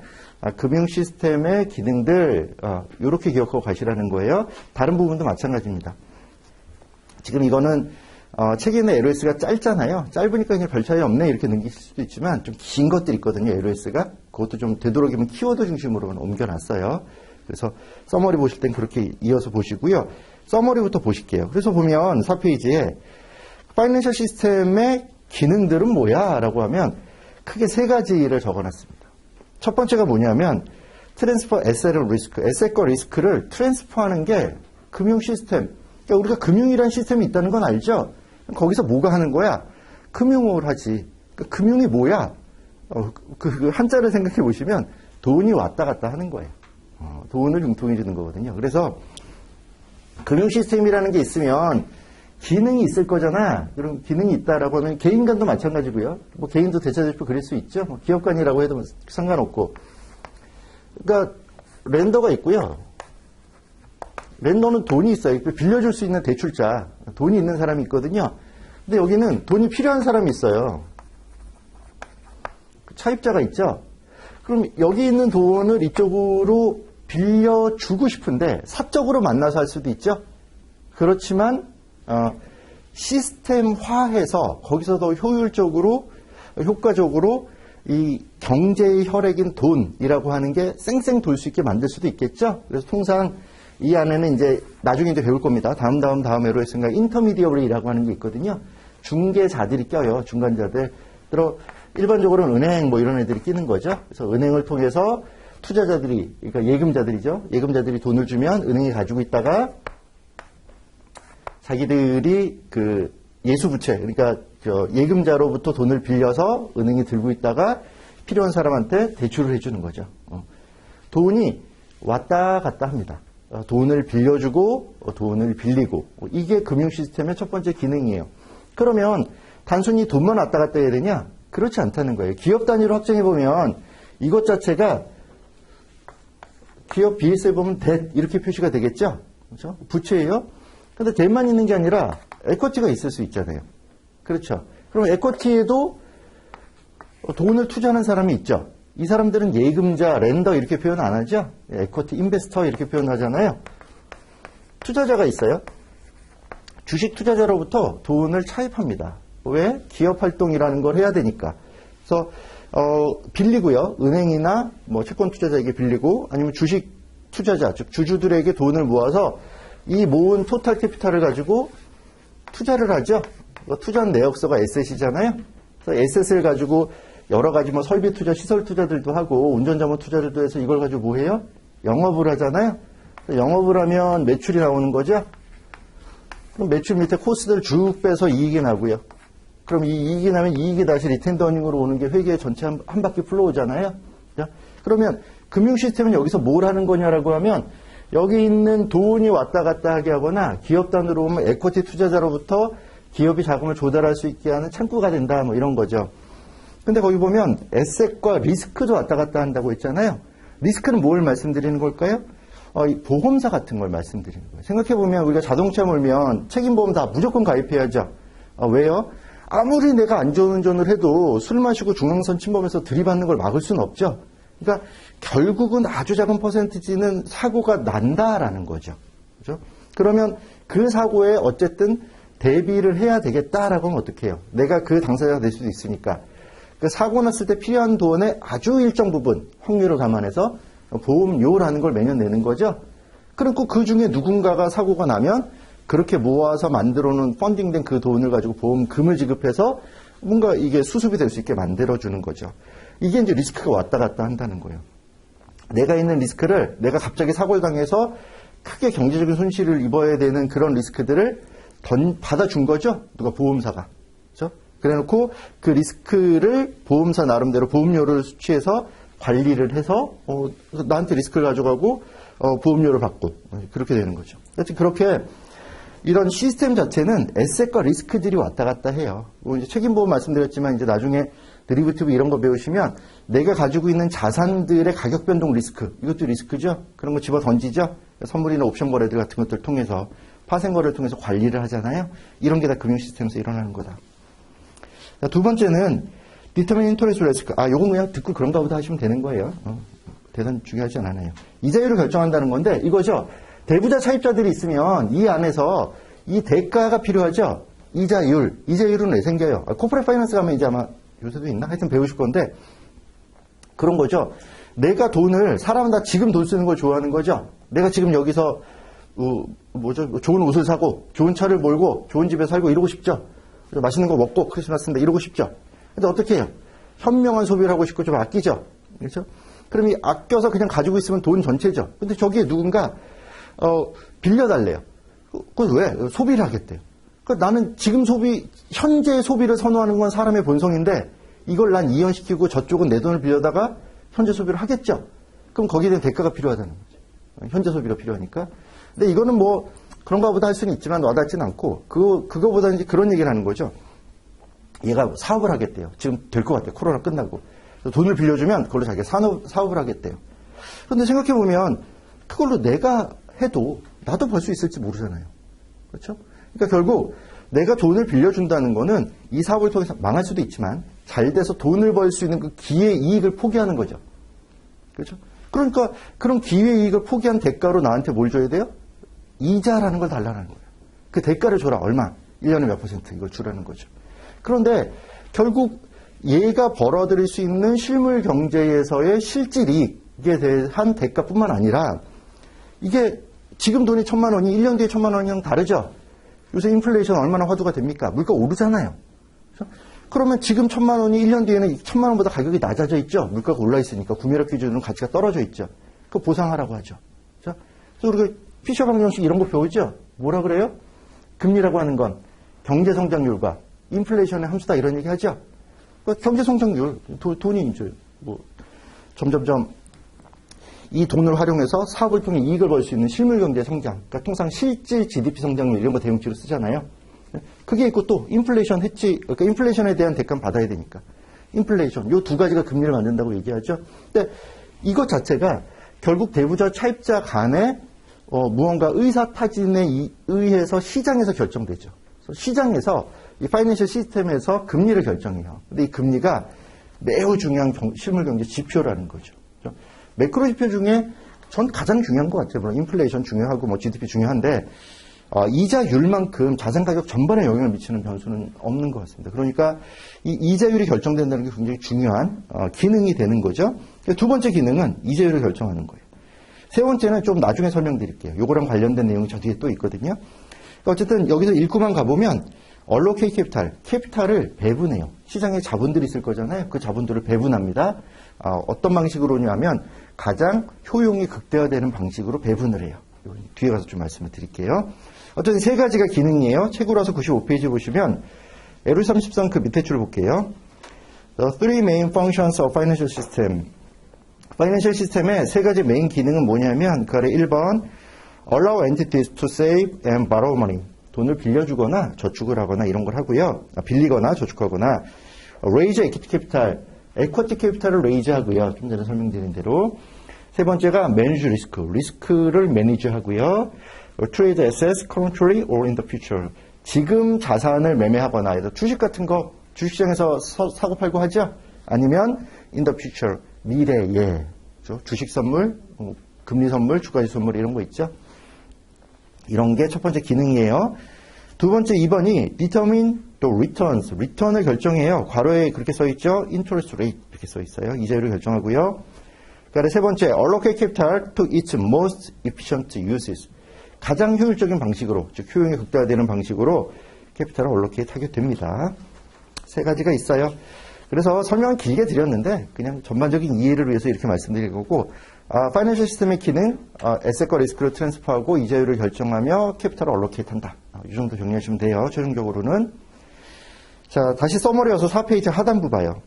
금융 시스템의 기능들 이렇게 기억하고 가시라는 거예요. 다른 부분도 마찬가지입니다. 지금 이거는 책에 있는 LOS가 짧잖아요. 짧으니까 그냥 별 차이 없네 이렇게 넘기실 수도 있지만 좀 긴 것들이 있거든요. LOS가. 그것도 좀 되도록이면 키워드 중심으로 옮겨놨어요. 그래서 서머리 보실 땐 그렇게 이어서 보시고요. 서머리부터 보실게요. 그래서 보면 4페이지에 파이낸셜 시스템의 기능들은 뭐야? 라고 하면 크게 3가지를 적어놨습니다. 첫 번째가 뭐냐면 트랜스퍼 에셋 리스크, 에셋과 리스크를 트랜스퍼하는 게 금융 시스템. 그러니까 우리가 금융이라는 시스템이 있다는 건 알죠? 거기서 뭐가 하는 거야? 금융을 하지. 그러니까 금융이 뭐야? 그 한자를 생각해 보시면 돈이 왔다 갔다 하는 거예요. 돈을 융통해 주는 거거든요. 그래서 금융 시스템이라는 게 있으면 기능이 있을 거잖아. 그럼 기능이 있다라고 하면 개인 간도 마찬가지고요. 뭐 개인도 대차대표 그릴 수 있죠. 뭐 기업 간이라고 해도 상관없고. 그러니까 렌더가 있고요. 렌더는 돈이 있어요. 빌려줄 수 있는 대출자. 돈이 있는 사람이 있거든요. 근데 여기는 돈이 필요한 사람이 있어요. 차입자가 있죠. 그럼 여기 있는 돈을 이쪽으로 빌려주고 싶은데 사적으로 만나서 할 수도 있죠. 그렇지만 시스템화해서 거기서 더 효율적으로 효과적으로 이 경제의 혈액인 돈이라고 하는 게 쌩쌩 돌 수 있게 만들 수도 있겠죠. 그래서 통상 이 안에는 이제 나중에 이제 배울 겁니다. 다음으로 했으니까 인터미디어리라고 하는 게 있거든요. 중개자들이 껴요. 중간자들. 일반적으로는 은행 뭐 이런 애들이 끼는 거죠. 그래서 은행을 통해서 투자자들이, 그러니까 예금자들이죠. 예금자들이 돈을 주면 은행이 가지고 있다가 자기들이 그 예수부채, 그러니까 예금자로부터 돈을 빌려서 은행에 들고 있다가 필요한 사람한테 대출을 해주는 거죠. 돈이 왔다 갔다 합니다. 돈을 빌려주고 돈을 빌리고 이게 금융 시스템의 첫 번째 기능이에요. 그러면 단순히 돈만 왔다 갔다 해야 되냐? 그렇지 않다는 거예요. 기업 단위로 확정해 보면 이것 자체가 기업 BS에 보면 debt 이렇게 표시가 되겠죠? 그렇죠? 부채예요. 근데 debt만 있는 게 아니라 equity가 있을 수 있잖아요. 그렇죠? 그럼 equity에도 돈을 투자하는 사람이 있죠. 이 사람들은 예금자, 렌더 이렇게 표현 안 하죠? equity investor 이렇게 표현하잖아요. 투자자가 있어요. 주식 투자자로부터 돈을 차입합니다. 왜? 기업 활동이라는 걸 해야 되니까. 그래서 빌리고요. 은행이나 뭐 채권 투자자에게 빌리고 아니면 주식 투자자, 즉 주주들에게 돈을 모아서 이 모은 토탈 캐피탈을 가지고 투자를 하죠. 투자한 내역서가 에셋이잖아요. 그래서 에셋을 가지고 여러 가지 뭐 설비 투자, 시설 투자들도 하고 운전자문 투자들도 해서 이걸 가지고 뭐 해요? 영업을 하잖아요. 영업을 하면 매출이 나오는 거죠. 그럼 매출 밑에 코스트를 쭉 빼서 이익이 나고요. 그럼 이 이익이 나면 이익이 다시 리텐드 어닝으로 오는 게 회계 전체 한 바퀴 풀러오잖아요. 그러면 금융 시스템은 여기서 뭘 하는 거냐라고 하면 여기 있는 돈이 왔다 갔다 하게 하거나 기업 단으로 보면 에쿼티 투자자로부터 기업이 자금을 조달할 수 있게 하는 창구가 된다 뭐 이런 거죠. 근데 거기 보면 에셋과 리스크도 왔다 갔다 한다고 했잖아요. 리스크는 뭘 말씀드리는 걸까요? 보험사 같은 걸 말씀드리는 거예요. 생각해보면 우리가 자동차 몰면 책임보험 다 무조건 가입해야죠. 왜요? 아무리 내가 안전운전을 해도 술 마시고 중앙선 침범해서 들이받는 걸 막을 수는 없죠. 그러니까 결국은 아주 작은 퍼센티지는 사고가 난다라는 거죠. 그죠? 그러면 그 사고에 어쨌든 대비를 해야 되겠다라고 하면 어떻게 해요? 내가 그 당사자가 될 수도 있으니까. 그 사고 났을 때 필요한 돈의 아주 일정 부분 확률을 감안해서 보험료라는 걸 매년 내는 거죠. 그리고 그 중에 누군가가 사고가 나면 그렇게 모아서 만들어 놓은 펀딩된 그 돈을 가지고 보험금을 지급해서 뭔가 이게 수습이 될 수 있게 만들어주는 거죠. 이게 이제 리스크가 왔다 갔다 한다는 거예요. 내가 있는 리스크를 내가 갑자기 사고를 당해서 크게 경제적인 손실을 입어야 되는 그런 리스크들을 받아준 거죠. 누가? 보험사가. 그렇죠? 그래놓고 그 리스크를 보험사 나름대로 보험료를 수취해서 관리를 해서 나한테 리스크를 가져가고 보험료를 받고 그렇게 되는 거죠. 하여튼 그렇게 이런 시스템 자체는 에셋과 리스크들이 왔다 갔다 해요. 이제 책임보험 말씀드렸지만 이제 나중에 데리버티브 이런 거 배우시면 내가 가지고 있는 자산들의 가격 변동 리스크, 이것도 리스크죠. 그런 거 집어 던지죠. 선물이나 옵션 거래들 같은 것들을 통해서 파생 거래를 통해서 관리를 하잖아요. 이런 게 다 금융 시스템에서 일어나는 거다. 두 번째는 Determine Interest Risk. 요건 그냥 듣고 그런가 보다 하시면 되는 거예요. 대단 중요하지 않아요. 이자율을 결정한다는 건데 이거죠. 대부자 차입자들이 있으면 이 안에서 이 대가가 필요하죠. 이자율은 왜 생겨요? 코퍼레이트 파이낸스 가면 이제 아마 요새도 있나? 하여튼 배우실 건데 그런 거죠. 내가 돈을 사람은 다 지금 돈 쓰는 걸 좋아하는 거죠. 내가 지금 여기서 좋은 옷을 사고 좋은 차를 몰고 좋은 집에 살고 이러고 싶죠. 맛있는 거 먹고 크리스마스인데 이러고 싶죠. 근데 어떻게 해요? 현명한 소비를 하고 싶고 좀 아끼죠. 그렇죠? 그럼 이 아껴서 그냥 가지고 있으면 돈 전체죠. 근데 저기에 누군가 빌려달래요. 그건 왜? 소비를 하겠대요. 그러니까 나는 지금 현재 소비를 선호하는 건 사람의 본성인데 이걸 난 이연시키고 저쪽은 내 돈을 빌려다가 현재 소비를 하겠죠. 그럼 거기에 대한 대가가 필요하다는 거죠. 현재 소비가 필요하니까. 근데 이거는 뭐 그런가 보다 할 수는 있지만 와닿지는 않고 그거보다는 이제 그런 얘기를 하는 거죠. 얘가 사업을 하겠대요. 지금 될 것 같아요. 코로나 끝나고. 돈을 빌려주면 그걸로 자기가 사업을 하겠대요. 그런데 생각해보면 그걸로 내가 해도 나도 벌 수 있을지 모르잖아요. 그렇죠? 그러니까 결국 내가 돈을 빌려준다는 거는 이 사업을 통해서 망할 수도 있지만 잘 돼서 돈을 벌 수 있는 그 기회 이익을 포기하는 거죠. 그렇죠? 그러니까 그런 기회 이익을 포기한 대가로 나한테 뭘 줘야 돼요? 이자라는 걸 달라는 거예요. 그 대가를 줘라. 얼마? 1년에 몇 % 이걸 주라는 거죠. 그런데 결국 얘가 벌어들일 수 있는 실물 경제에서의 실질 이익에 대한 대가뿐만 아니라 이게 지금 돈이 1,000만 원이 1년 뒤에 1,000만 원이랑 다르죠. 요새 인플레이션 얼마나 화두가 됩니까? 물가 오르잖아요. 그렇죠? 그러면 지금 1,000만 원이 1년 뒤에는 1,000만 원보다 가격이 낮아져 있죠. 물가가 올라 있으니까 구매력 기준으로 가치가 떨어져 있죠. 그거 보상하라고 하죠. 그렇죠? 그래서 우리가 피셔 방정식 이런 거 배우죠. 뭐라 그래요? 금리라고 하는 건 경제 성장률과 인플레이션의 함수다 이런 얘기 하죠. 그러니까 경제 성장률, 돈이 이제 뭐 점점점 이 돈을 활용해서 사업을 통해 이익을 벌 수 있는 실물 경제 성장, 그러니까 통상 실질 GDP 성장률 이런 거 대응치로 쓰잖아요. 그게 있고 또 인플레이션 했지, 그러니까 인플레이션에 대한 대가는 받아야 되니까. 인플레이션, 요 두 가지가 금리를 만든다고 얘기하죠. 근데 이것 자체가 결국 대부자 차입자 간에 무언가 의사타진에 의해서 시장에서 결정되죠. 그래서 시장에서 이 파이낸셜 시스템에서 금리를 결정해요. 근데 이 금리가 매우 중요한 실물 경제 지표라는 거죠. 매크로 지표 중에 전 가장 중요한 것 같아요. 물론 인플레이션 중요하고 뭐 GDP 중요한데 이자율만큼 자산 가격 전반에 영향을 미치는 변수는 없는 것 같습니다. 그러니까 이 이자율이 결정된다는 게 굉장히 중요한 기능이 되는 거죠. 두 번째 기능은 이자율을 결정하는 거예요. 세 번째는 좀 나중에 설명드릴게요. 요거랑 관련된 내용이 저 뒤에 또 있거든요. 그러니까 어쨌든 여기서 읽고만 가보면 allocate 캐피탈을 배분해요. 시장에 자본들이 있을 거잖아요. 그 자본들을 배분합니다. 어떤 방식으로냐면 가장 효용이 극대화되는 방식으로 배분을 해요. 뒤에 가서 좀 말씀을 드릴게요. 어쨌든 세 가지가 기능이에요. 책으로서 95페이지 보시면 LU33 그 밑에 줄 볼게요. The three main functions of financial system. 파이낸셜 시스템의 세 가지 메인 기능은 뭐냐면 그 아래 1번 allow entities to save and borrow money. 돈을 빌려주거나 저축을 하거나 이런 걸 하고요. 빌리거나 저축하거나 raise equity capital. 에쿼티 캐피탈을 레이즈 하고요. 좀 전에 설명드린 대로. 세 번째가 manage risk. 리스크를 매니지 하고요. trade assets currently or in the future. 지금 자산을 매매하거나 주식 같은 거 주식시장에서 사고 팔고 하죠. 아니면 in the future. 미래에. 주식 선물, 금리 선물, 주가지 선물 이런 거 있죠. 이런 게 첫 번째 기능이에요. 두 번째 2번이 determine 또 returns, 리턴을 결정해요. 괄호에 그렇게 써 있죠. interest rate 이렇게 써 있어요. 이자율을 결정하고요. 그다음에 세 번째 allocate capital to its most efficient uses. 가장 효율적인 방식으로, 즉 효용이 극대화되는 방식으로 캐피탈을 allocate 하게 됩니다. 세 가지가 있어요. 그래서 설명은 길게 드렸는데 그냥 전반적인 이해를 위해서 이렇게 말씀드린 거고 파이낸셜 시스템의 기능, 에셋과 리스크를 트랜스퍼하고 이자율을 결정하며 캐피탈을 allocate 한다. 이 정도 정리하시면 돼요. 최종적으로는. 자, 다시 서머리여서 4페이지 하단부 봐요.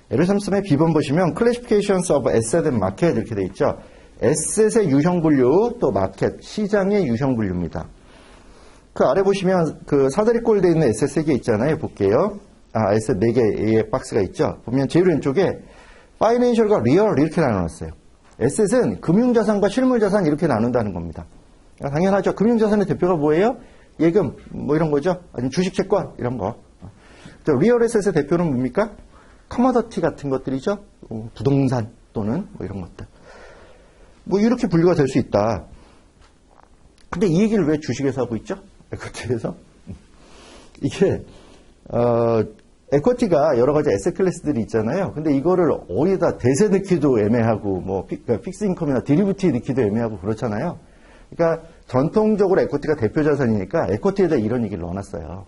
LU33의 B번 보시면 Classifications of Asset and Market 이렇게 돼 있죠. 에셋의 유형 분류, 또 마켓, 시장의 유형 분류입니다. 그 아래 보시면 그 사다리 꼴 돼 있는 에셋 3개 있잖아요. 볼게요. 에셋 4개의 박스가 있죠. 보면 제일 왼쪽에 파이낸셜과 리얼 이렇게 나눠놨어요. 에셋은 금융자산과 실물자산 이렇게 나눈다는 겁니다. 당연하죠. 금융자산의 대표가 뭐예요? 예금, 뭐 이런 거죠. 아니면 주식채권, 이런 거. 리얼 에셋의 대표는 뭡니까? 커머더티 같은 것들이죠. 부동산 또는 뭐 이런 것들. 뭐 이렇게 분류가 될 수 있다. 근데 이 얘기를 왜 주식에서 하고 있죠? 에쿼티에서? 이게, 에쿼티가 여러 가지 에셋 클래스들이 있잖아요. 근데 이거를 어디다 대세 넣기도 애매하고, 뭐, 픽스 인컴이나 디리버티 넣기도 애매하고 그렇잖아요. 그러니까 전통적으로 에쿼티가 대표 자산이니까 에쿼티에다 이런 얘기를 넣어놨어요.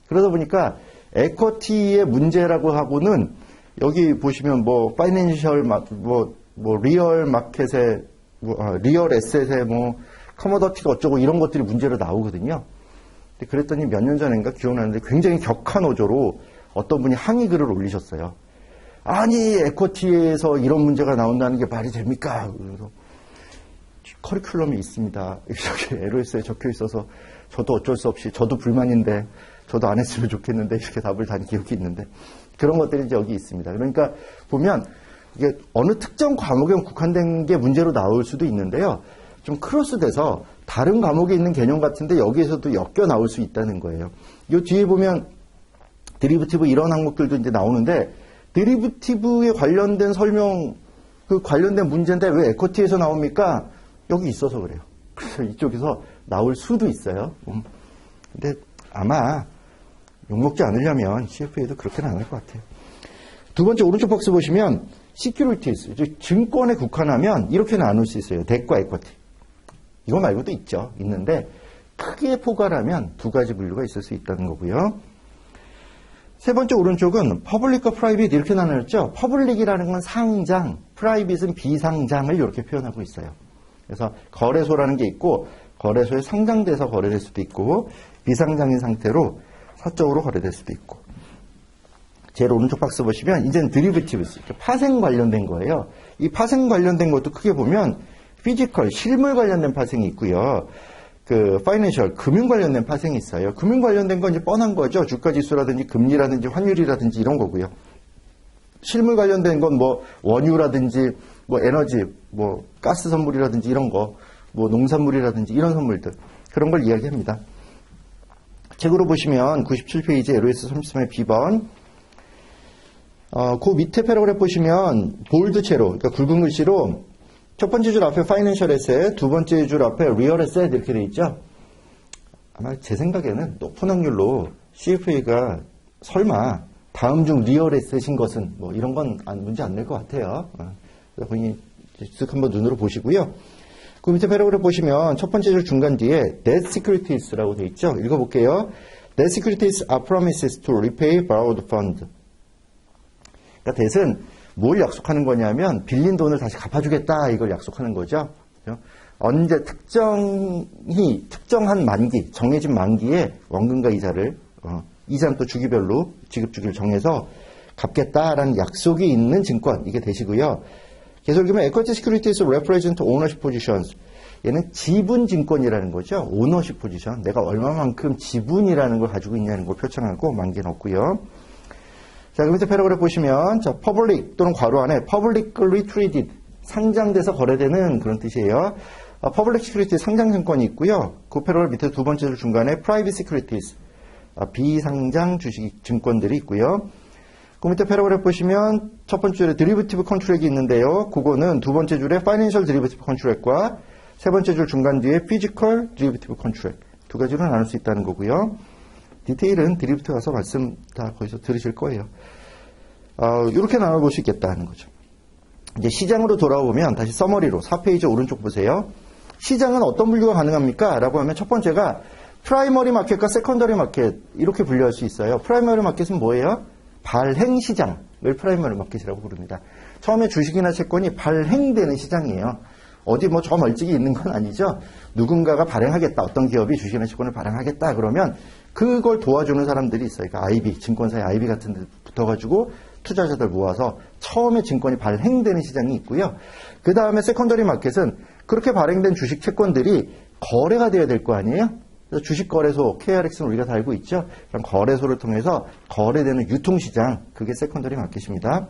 그러다 보니까 에쿼티의 문제라고 하고는 여기 보시면 뭐 파이낸셜 뭐 리얼 마켓에 리얼 에셋에 뭐 커머더티가 어쩌고 이런 것들이 문제로 나오거든요. 근데 그랬더니 몇 년 전인가 기억나는데 굉장히 격한 어조로 어떤 분이 항의 글을 올리셨어요. 아니 에쿼티에서 이런 문제가 나온다는 게 말이 됩니까? 그래서 커리큘럼이 있습니다. 이렇게 LOS에 적혀 있어서 저도 어쩔 수 없이 저도 불만인데 저도 안 했으면 좋겠는데 이렇게 답을 단 기억이 있는데 그런 것들이 이제 여기 있습니다. 그러니까 보면 이게 어느 특정 과목에 국한된 게 문제로 나올 수도 있는데요. 좀 크로스돼서 다른 과목에 있는 개념 같은데 여기에서도 엮여 나올 수 있다는 거예요. 이 뒤에 보면 데리버티브 이런 항목들도 이제 나오는데 데리버티브에 관련된 설명 그 관련된 문제인데 왜 에쿼티에서 나옵니까? 여기 있어서 그래요. 그래서 이쪽에서 나올 수도 있어요. 근데 아마 욕먹지 않으려면 CFA도 그렇게는 안 할 것 같아요. 두 번째 오른쪽 박스 보시면 securities, 증권에 국한하면 이렇게 나눌 수 있어요. 뎁과 에쿼티. 이거 말고도 있죠. 있는데 크게 포괄하면 두 가지 분류가 있을 수 있다는 거고요. 세 번째 오른쪽은 퍼블릭과 프라이빗 이렇게 나누었죠. 퍼블릭이라는 건 상장, 프라이빗은 비상장을 이렇게 표현하고 있어요. 그래서 거래소라는 게 있고 거래소에 상장돼서 거래될 수도 있고 비상장인 상태로 사적으로 거래될 수도 있고. 제일 오른쪽 박스 보시면 이제는 드리버티브스, 파생 관련된 거예요. 이 파생 관련된 것도 크게 보면 피지컬, 실물 관련된 파생이 있고요. 그 파이낸셜, 금융 관련된 파생이 있어요. 금융 관련된 건 이제 뻔한 거죠. 주가 지수라든지 금리라든지 환율이라든지 이런 거고요. 실물 관련된 건 뭐 원유라든지 뭐 에너지, 뭐 가스 선물이라든지 이런 거, 뭐 농산물이라든지 이런 선물들, 그런 걸 이야기합니다. 책으로 보시면 97페이지 LOS 33의 B번, 그 밑에 패러그래프 보시면 볼드체로, 그러니까 굵은 글씨로 첫 번째 줄 앞에 파이낸셜 에셋, 두 번째 줄 앞에 리얼 에셋 이렇게 돼 있죠. 아마 제 생각에는 높은 확률로 CFA가 설마 다음 중 리얼 에셋인 것은 뭐 이런 건 문제 안 낼 것 같아요. 그래서 본인이 쓱 한번 눈으로 보시고요. 그 밑에 패러그래프 보시면 첫 번째 줄 중간 뒤에 debt securities라고 돼 있죠. 읽어볼게요. Debt securities are promises to repay borrowed fund. 그러니까 debt은 뭘 약속하는 거냐면 빌린 돈을 다시 갚아주겠다 이걸 약속하는 거죠. 언제 특정한 만기, 정해진 만기에 원금과 이자를 이자는 또 주기별로 지급 주기를 정해서 갚겠다라는 약속이 있는 증권, 이게 되시고요. 계속 읽으면 equity securities represent ownership positions. 얘는 지분 증권이라는 거죠. ownership position. 내가 얼마만큼 지분이라는 걸 가지고 있냐는 걸 표창하고 만기는 없고요. 자, 그 밑에 패러그래프 보시면, 자, public 또는 괄호 안에 publicly traded, 상장돼서 거래되는 그런 뜻이에요. public securities 상장 증권이 있고요. 그 패러그래프 밑에 두 번째 줄 중간에 private securities, 비상장 주식 증권들이 있고요. 그 밑에 패러그래프 보시면 첫 번째 줄에 derivative contract이 있는데요. 그거는 두 번째 줄에 financial derivative contract과 세 번째 줄 중간 뒤에 physical derivative contract, 두 가지로 나눌 수 있다는 거고요. 디테일은 드리프트 가서 말씀 다 거기서 들으실 거예요. 이렇게 나눠볼 수 있겠다는 거죠. 이제 시장으로 돌아오면 다시 서머리로 4페이지 오른쪽 보세요. 시장은 어떤 분류가 가능합니까? 라고 하면 첫 번째가 프라이머리 마켓과 세컨더리 마켓 이렇게 분류할 수 있어요. 프라이머리 마켓은 뭐예요? 발행 시장을 프라이머리 마켓이라고 부릅니다. 처음에 주식이나 채권이 발행되는 시장이에요. 어디 뭐 저 멀찍이 있는 건 아니죠. 누군가가 발행하겠다. 어떤 기업이 주식이나 채권을 발행하겠다. 그러면 그걸 도와주는 사람들이 있어요. 그러니까 IB, 증권사의 IB 같은 데 붙어가지고 투자자들 모아서 처음에 증권이 발행되는 시장이 있고요. 그 다음에 세컨더리 마켓은 그렇게 발행된 주식 채권들이 거래가 돼야 될 거 아니에요? 그래서 주식거래소, KRX는 우리가 다 알고 있죠? 그럼 거래소를 통해서 거래되는 유통시장, 그게 세컨더리 마켓입니다.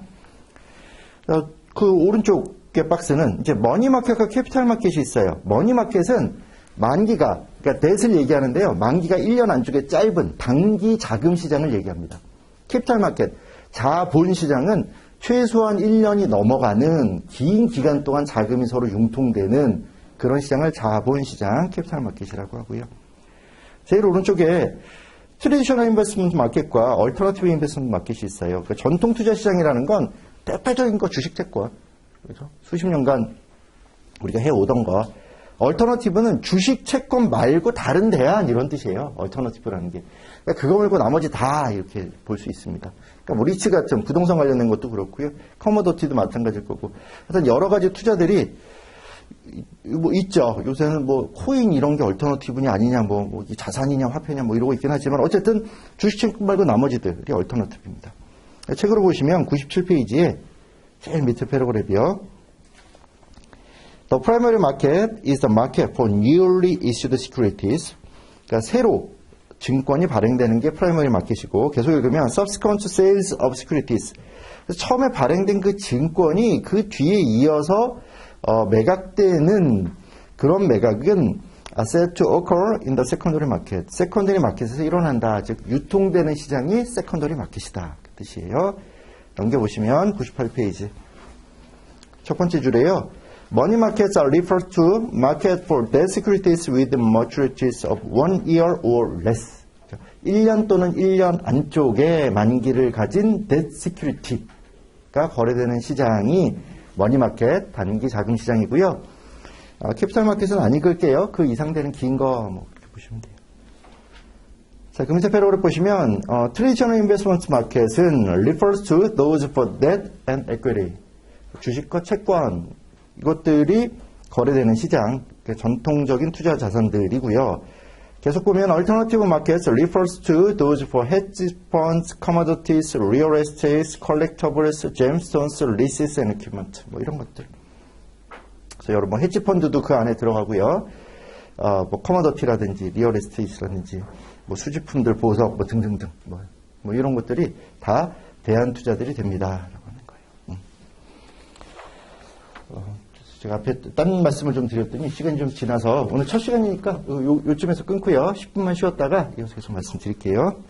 그 오른쪽의 박스는 이제 머니마켓과 캐피탈마켓이 있어요. 머니마켓은 만기가, 그러니까 뎃을 얘기하는데요. 만기가 1년 안쪽에 짧은 단기 자금 시장을 얘기합니다. 캐피탈마켓, 자본 시장은 최소한 1년이 넘어가는 긴 기간 동안 자금이 서로 융통되는 그런 시장을 자본 시장, 캐피탈마켓이라고 하고요. 제일 오른쪽에 트레디셔널 인베스트먼트 마켓과 얼터너티브 인베스트먼트 마켓이 있어요. 그러니까 전통 투자 시장이라는 건 대표적인 거 주식 채권. 그렇죠? 수십 년간 우리가 해오던 거. 얼터너티브는 주식 채권 말고 다른 대안 이런 뜻이에요. 얼터너티브라는 게. 그러니까 그거 말고 나머지 다 이렇게 볼 수 있습니다. 그러니까 뭐 리츠 같은 부동산 관련된 것도 그렇고요. 커머더티도 마찬가지일 거고. 하여튼 여러 가지 투자들이 뭐 있죠. 요새는 뭐 코인 이런 게 얼터너티브냐 아니냐, 뭐 자산이냐 화폐냐 뭐 이러고 있긴 하지만 어쨌든 주식 채권 말고 나머지들이 얼터너티브입니다. 책으로 보시면 97페이지에 제일 밑에 패러그래프요. The primary market is the market for newly issued securities. 그러니까 새로 증권이 발행되는 게 프라이머리 마켓이고, 계속 읽으면 subsequent sales of securities. 처음에 발행된 그 증권이 그 뒤에 이어서 매각되는 그런 매각은 set to occur in the secondary market. 세컨더리 마켓에서 일어난다. 즉 유통되는 시장이 세컨더리 마켓이다. 그 뜻이에요. 넘겨보시면 98페이지. 첫 번째 줄에요. Money markets are referred to market for debt securities with maturities of 1 year or less. 1년 또는 1년 안쪽에 만기를 가진 debt security가 거래되는 시장이 머니마켓, 단기 자금 시장이고요. 캐피탈 마켓은 안 읽을게요. 그 이상 되는 긴 거 뭐 이렇게 보시면 돼요. 자, 그 밑에 패러그래프 보시면 traditional investment market은 refers to those for debt and equity. 주식과 채권 이것들이 거래되는 시장, 전통적인 투자 자산들이고요. 계속 보면 alternative markets refers to those for hedge funds, commodities, real estate, collectibles, gemstones, leases and equipment. 뭐 이런 것들. 그래서 여러분 뭐 헤지 펀드도 그 안에 들어가고요. 뭐 커머더티라든지 리얼 에스테이트라든지 뭐 수집품들, 보석 뭐 등등등 뭐 이런 것들이 다 대안 투자들이 됩니다라고 하는 거예요. 제가 앞에 딴 말씀을 좀 드렸더니 시간이 좀 지나서 오늘 첫 시간이니까 요쯤에서 끊고요. 10분만 쉬었다가 이어서 계속 말씀드릴게요.